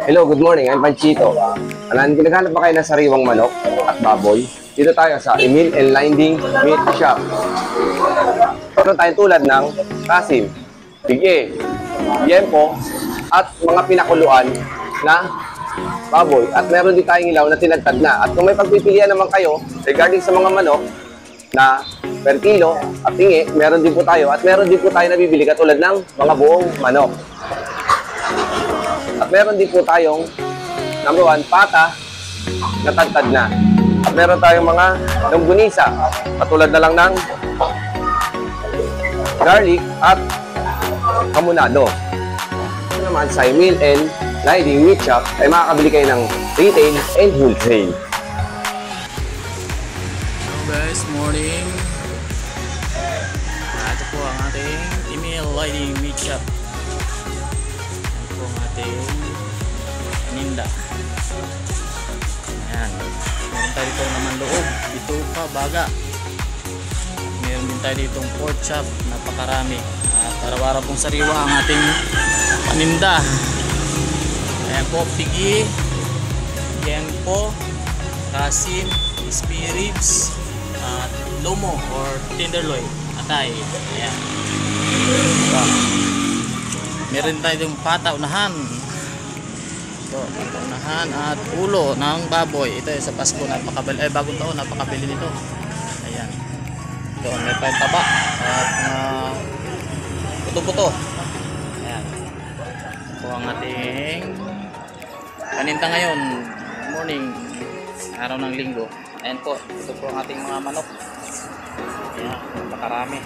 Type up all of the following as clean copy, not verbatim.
Hello, good morning. I'm Panchito. Naghahanap ba kayo ng sariwang manok at baboy? Dito tayo sa Emil and Linding Meat Shop. Meron tayong tulad ng Kasim, Big-E, Yempo, at mga pinakuluan na baboy. At meron din tayong ilaw na tinagtad na. At kung may pagpipilian naman kayo regarding sa mga manok na per kilo at tingi, meron din po tayo. At meron din po tayo nabibili katulad ng mga buong manok. At meron din po tayong number 1, pata na tagtad na. At meron tayong mga longganisa, katulad na lang ng garlic at hamonado. Ito naman sa Emil and Linding Meat Shop ay makakabili kayo ng retail and wholesale. Hello guys, morning. Ito po ang ating Emil Linding Meat Shop. Paninda. Ayan. Meron tayo dito naman loob. Dito pa, baga. Meron din tayo dito pork chop. Napakarami. At araw-araw pong sariwa ang ating paninda. Ayan po, Big-E, Yempo, Kasim, spare ribs, at lomo or tenderloin. Atay. Ayan. Ito. Meron tayo yung pata, unahan. Ito, unahan at ulo ng baboy. Ito sa Pasko, bagong taon, napakabili nito. Ayan. Ito, may taba at puto-puto. Ayan. Ito ang ating paninda ngayon. Morning, araw ng linggo. Ayan po, ito po ang ating mga manok. Ayan, napakarami.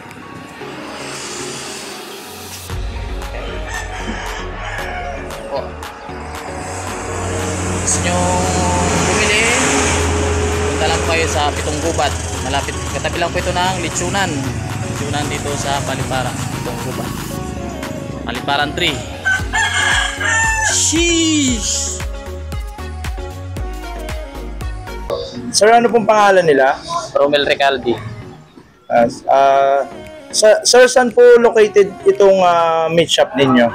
Po. Gusto nyo bumili, punta lang kayo sa Pitong Gubat. Malapit, katabi lang po ito ng Litsunan dito sa Paliparan. Pitong Gubat, Paliparan 3. Sheesh! Sir, ano pong pangalan nila? Romel Recaldi. Sir, saan po located itong meat shop ninyo?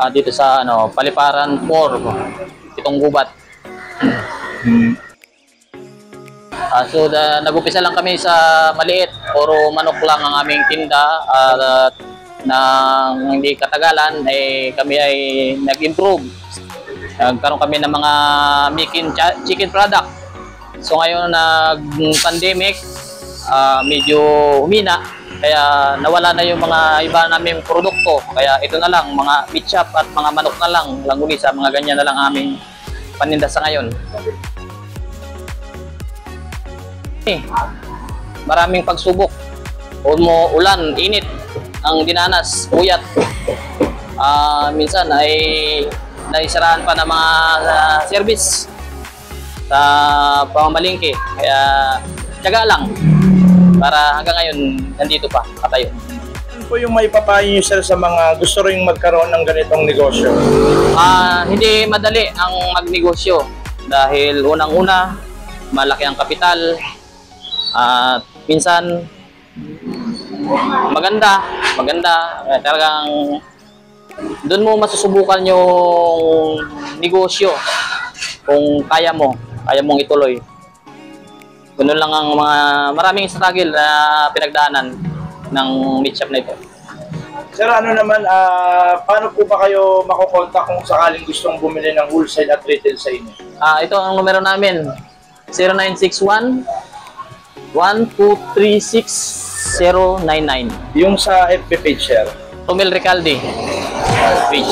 Dito sa Paliparan 4, Pitong Gubat. So nag-upisa lang kami sa maliit, puro manok lang ang aming tinda. Nang hindi katagalan ay kami ay nag-improve. Nagkaroon kami ng mga chicken product. So ngayon nag-pandemic, medyo humina. Kaya nawala na yung mga iba namin produkto. Kaya ito na lang, mga meat shop at mga manok na lang, langgunisa, mga ganyan na lang aming paninda sa ngayon. Maraming pagsubok. Ulan, init, ang dinanas, puyat. Minsan ay naisarahan pa ng mga service sa pamamalingki. Kaya tiyaga lang. Para hanggang ngayon, nandito pa, katayo. Ano po yung may papayo nyo, sir, sa mga gusto rin magkaroon ng ganitong negosyo? Hindi madali ang magnegosyo. Dahil unang-una, malaki ang kapital. At minsan, maganda. Talagang doon mo masusubukan yung negosyo. Kung kaya mong ituloy. Ganun lang ang maraming struggle na pinagdaanan ng meat shop na ito. Sir, ano naman, paano po ba kayo makukontak kung sakaling gustong bumili ng wholesale at retail sa inyo? Ito ang numero namin, 0961-1236099. Yung sa FB page, sir? Romel Recaldi page.